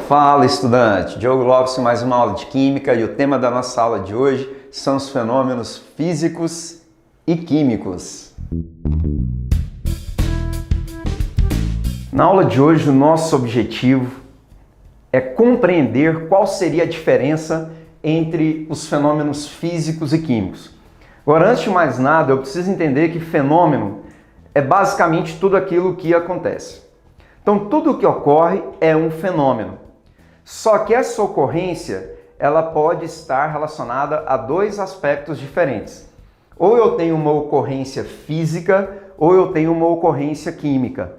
Fala, estudante! Diogo Lopes com mais uma aula de Química e o tema da nossa aula de hoje são os fenômenos físicos e químicos. Na aula de hoje, o nosso objetivo é compreender qual seria a diferença entre os fenômenos físicos e químicos. Agora, antes de mais nada, eu preciso entender que fenômeno é basicamente tudo aquilo que acontece. Então, tudo o que ocorre é um fenômeno. Só que essa ocorrência, ela pode estar relacionada a dois aspectos diferentes. Ou eu tenho uma ocorrência física, ou eu tenho uma ocorrência química.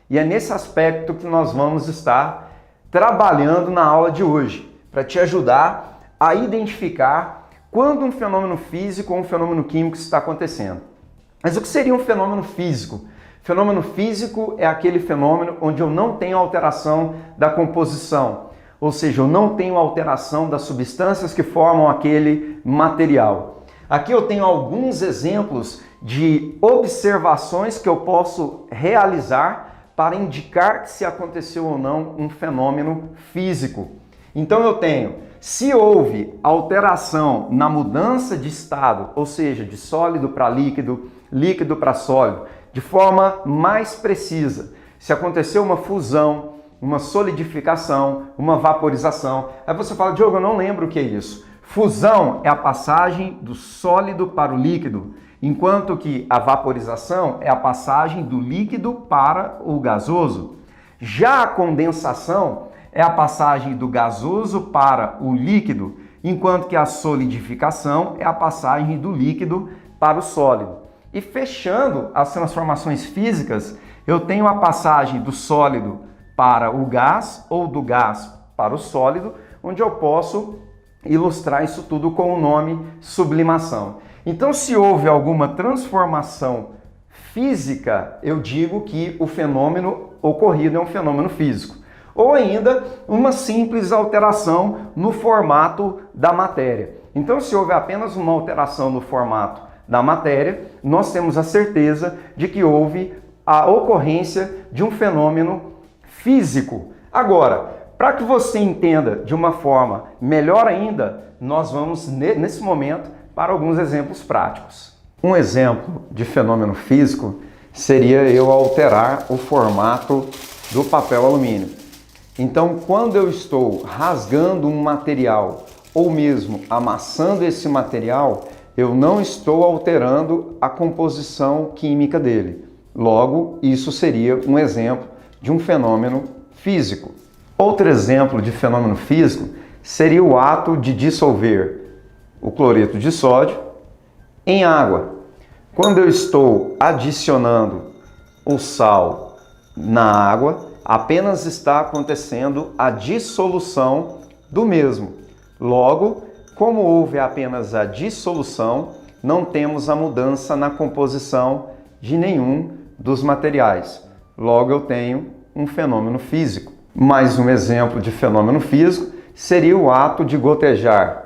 E é nesse aspecto que nós vamos estar trabalhando na aula de hoje, para te ajudar a identificar quando um fenômeno físico ou um fenômeno químico está acontecendo. Mas o que seria um fenômeno físico? Fenômeno físico é aquele fenômeno onde eu não tenho alteração da composição. Ou seja, eu não tenho alteração das substâncias que formam aquele material. Aqui eu tenho alguns exemplos de observações que eu posso realizar para indicar se aconteceu ou não um fenômeno físico. Então eu tenho, se houve alteração na mudança de estado, ou seja, de sólido para líquido, líquido para sólido, de forma mais precisa, se aconteceu uma fusão, uma solidificação, uma vaporização. Aí você fala, Diogo, eu não lembro o que é isso. Fusão é a passagem do sólido para o líquido, enquanto que a vaporização é a passagem do líquido para o gasoso. Já a condensação é a passagem do gasoso para o líquido, enquanto que a solidificação é a passagem do líquido para o sólido. E fechando as transformações físicas, eu tenho a passagem do sólido para o gás ou do gás para o sólido, onde eu posso ilustrar isso tudo com o nome sublimação. Então, se houve alguma transformação física, eu digo que o fenômeno ocorrido é um fenômeno físico. Ou ainda, uma simples alteração no formato da matéria. Então, se houve apenas uma alteração no formato da matéria, nós temos a certeza de que houve a ocorrência de um fenômeno físico. Agora, para que você entenda de uma forma melhor ainda, nós vamos, nesse momento, para alguns exemplos práticos. Um exemplo de fenômeno físico seria eu alterar o formato do papel alumínio. Então, quando eu estou rasgando um material ou mesmo amassando esse material, eu não estou alterando a composição química dele. Logo, isso seria um exemplo de um fenômeno físico. Outro exemplo de fenômeno físico seria o ato de dissolver o cloreto de sódio em água. Quando eu estou adicionando o sal na água, apenas está acontecendo a dissolução do mesmo. Logo, como houve apenas a dissolução, não temos a mudança na composição de nenhum dos materiais. Logo, eu tenho um fenômeno físico. Mais um exemplo de fenômeno físico seria o ato de gotejar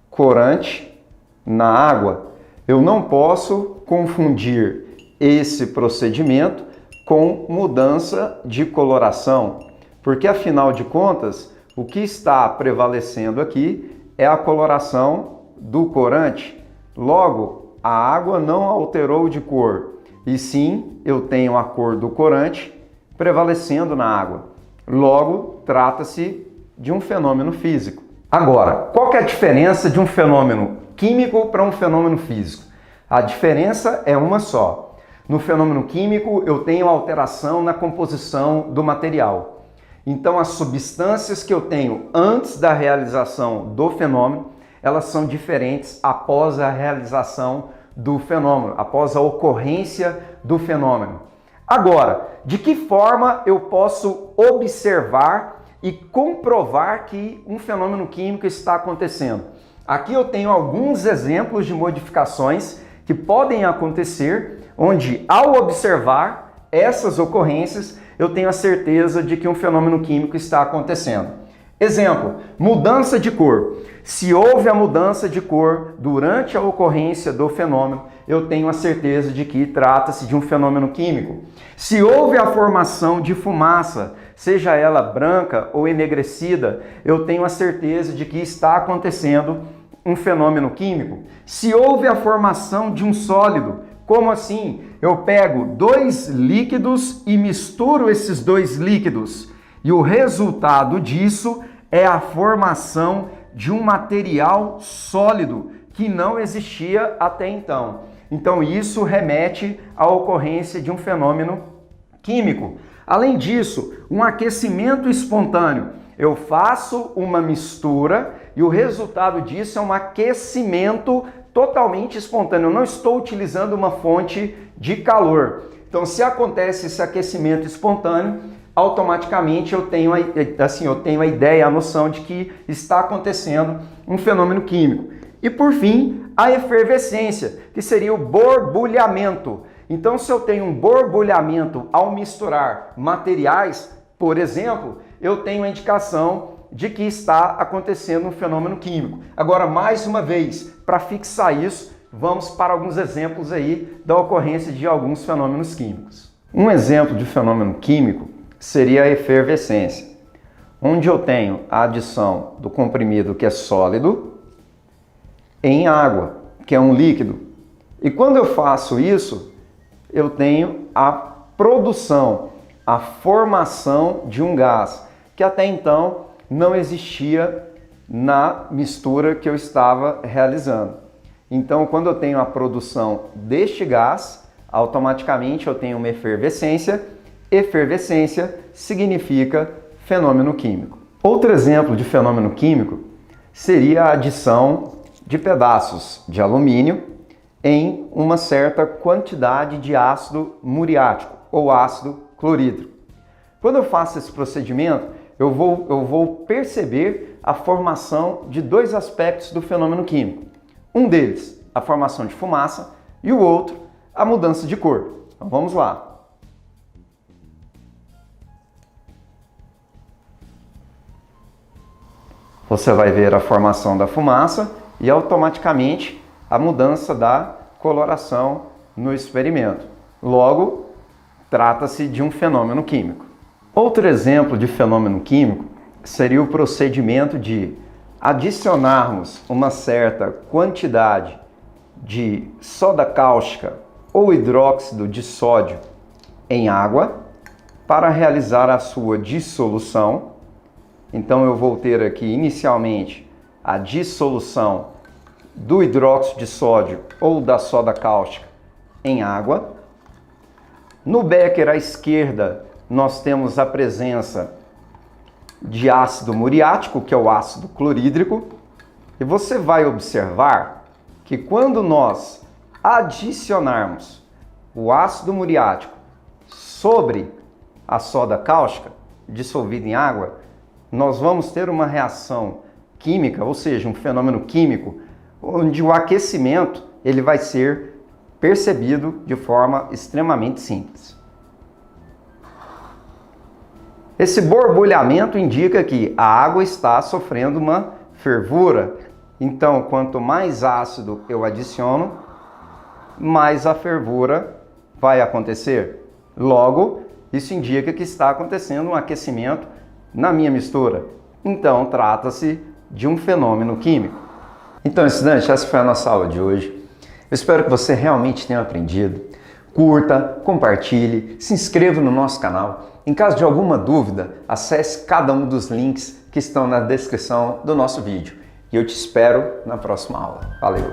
corante na água. Eu não posso confundir esse procedimento com mudança de coloração, porque afinal de contas, o que está prevalecendo aqui é a coloração do corante. Logo, a água não alterou de cor, e sim, eu tenho a cor do corante prevalecendo na água. Logo, trata-se de um fenômeno físico. Agora, qual que é a diferença de um fenômeno químico para um fenômeno físico? A diferença é uma só. No fenômeno químico, eu tenho alteração na composição do material. Então, as substâncias que eu tenho antes da realização do fenômeno, elas são diferentes após a realização do fenômeno, após a ocorrência do fenômeno. Agora, de que forma eu posso observar e comprovar que um fenômeno químico está acontecendo? Aqui eu tenho alguns exemplos de modificações que podem acontecer, onde ao observar essas ocorrências, eu tenho a certeza de que um fenômeno químico está acontecendo. Exemplo, mudança de cor. Se houve a mudança de cor durante a ocorrência do fenômeno, eu tenho a certeza de que trata-se de um fenômeno químico. Se houve a formação de fumaça, seja ela branca ou enegrecida, eu tenho a certeza de que está acontecendo um fenômeno químico. Se houve a formação de um sólido, como assim? Eu pego dois líquidos e misturo esses dois líquidos, e o resultado disso é a formação de um material sólido que não existia até então. Então isso remete à ocorrência de um fenômeno químico. Além disso, um aquecimento espontâneo. Eu faço uma mistura e o resultado disso é um aquecimento totalmente espontâneo. Eu não estou utilizando uma fonte de calor. Então, se acontece esse aquecimento espontâneo, automaticamente eu tenho a ideia, a noção de que está acontecendo um fenômeno químico. E por fim, a efervescência, que seria o borbulhamento. Então, se eu tenho um borbulhamento ao misturar materiais, por exemplo, eu tenho a indicação de que está acontecendo um fenômeno químico. Agora, mais uma vez, para fixar isso, vamos para alguns exemplos aí da ocorrência de alguns fenômenos químicos. Um exemplo de fenômeno químico seria a efervescência, onde eu tenho a adição do comprimido que é sólido em água, que é um líquido. E quando eu faço isso, eu tenho a produção, a formação de um gás, que até então não existia na mistura que eu estava realizando. Então, quando eu tenho a produção deste gás, automaticamente eu tenho uma efervescência. Efervescência significa fenômeno químico. Outro exemplo de fenômeno químico seria a adição de pedaços de alumínio em uma certa quantidade de ácido muriático ou ácido clorídrico. Quando eu faço esse procedimento, eu vou perceber a formação de dois aspectos do fenômeno químico. Um deles, a formação de fumaça, e o outro, a mudança de cor. Então vamos lá. Você vai ver a formação da fumaça e automaticamente a mudança da coloração no experimento. Logo, trata-se de um fenômeno químico. Outro exemplo de fenômeno químico seria o procedimento de adicionarmos uma certa quantidade de soda cáustica ou hidróxido de sódio em água para realizar a sua dissolução. Então eu vou ter aqui inicialmente a dissolução do hidróxido de sódio ou da soda cáustica em água. No becker à esquerda nós temos a presença de ácido muriático, que é o ácido clorídrico, e você vai observar que quando nós adicionarmos o ácido muriático sobre a soda cáustica dissolvida em água, nós vamos ter uma reação química, ou seja, um fenômeno químico, onde o aquecimento ele vai ser percebido de forma extremamente simples. Esse borbulhamento indica que a água está sofrendo uma fervura. Então, quanto mais ácido eu adiciono, mais a fervura vai acontecer. Logo, isso indica que está acontecendo um aquecimento na minha mistura. Então, trata-se de um fenômeno químico. Então, estudante, essa foi a nossa aula de hoje. Eu espero que você realmente tenha aprendido. Curta, compartilhe, se inscreva no nosso canal. Em caso de alguma dúvida, acesse cada um dos links que estão na descrição do nosso vídeo. E eu te espero na próxima aula. Valeu!